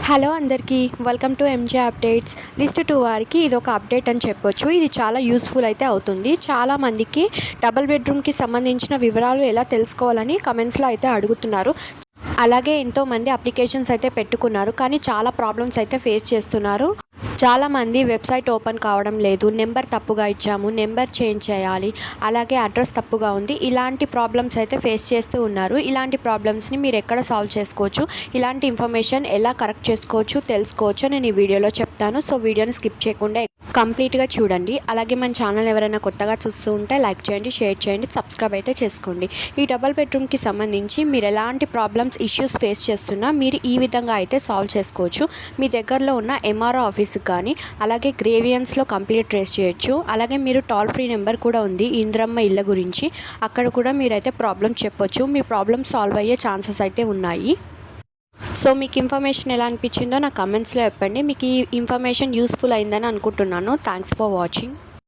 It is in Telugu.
హలో అందరికీ welcome to M J updates. List 2 వారికి ఇది ఒక అప్డేట్ అని చెప్పొచ్చు. ఇది చాలా యూస్ఫుల్ అయితే అవుతుంది. చాలామందికి డబుల్ బెడ్రూమ్కి సంబంధించిన వివరాలు ఎలా తెలుసుకోవాలని కమెంట్స్లో అయితే అడుగుతున్నారు. అలాగే ఎంతోమంది అప్లికేషన్స్ అయితే పెట్టుకున్నారు, కానీ చాలా ప్రాబ్లమ్స్ అయితే ఫేస్ చేస్తున్నారు. చాలామంది వెబ్సైట్ ఓపెన్ కావడం లేదు, నెంబర్ తప్పుగా ఇచ్చాము, నెంబర్ చేంజ్ చేయాలి, అలాగే అడ్రస్ తప్పుగా ఉంది, ఇలాంటి ప్రాబ్లమ్స్ అయితే ఫేస్ చేస్తూ ఉన్నారు. ఇలాంటి ప్రాబ్లమ్స్ని మీరు ఎక్కడ సాల్వ్ చేసుకోవచ్చు, ఇలాంటి ఇన్ఫర్మేషన్ ఎలా కరెక్ట్ చేసుకోవచ్చు తెలుసుకోవచ్చు నేను ఈ వీడియోలో చెప్తాను. సో వీడియోని స్కిప్ చేయకుండా కంప్లీట్గా చూడండి. అలాగే మన ఛానల్ ఎవరైనా కొత్తగా చూస్తూ ఉంటే లైక్ చేయండి, షేర్ చేయండి, సబ్స్క్రైబ్ అయితే చేసుకోండి. ఈ డబుల్ బెడ్రూమ్కి సంబంధించి మీరు ఎలాంటి ప్రాబ్లమ్స్ ఇష్యూస్ ఫేస్ చేస్తున్నా మీరు ఈ విధంగా అయితే సాల్వ్ చేసుకోవచ్చు. మీ దగ్గరలో ఉన్న ఎంఆర్ఓ ఆఫీస్కి కానీ అలాగే గ్రేవియన్స్లో కంప్లీట్ ట్రేస్ చేయొచ్చు. అలాగే మీరు టోల్ ఫ్రీ నెంబర్ కూడా ఉంది ఇంద్రమ్మ ఇళ్ళ గురించి, అక్కడ కూడా మీరైతే ప్రాబ్లమ్ చెప్పొచ్చు. మీ ప్రాబ్లమ్ సాల్వ్ అయ్యే ఛాన్సెస్ అయితే ఉన్నాయి. సో మీకు ఇన్ఫర్మేషన్ ఎలా అనిపించిందో నా కమెంట్స్లో చెప్పండి. మీకు ఈ ఇన్ఫర్మేషన్ యూస్ఫుల్ అయిందని అనుకుంటున్నాను. Thanks for watching.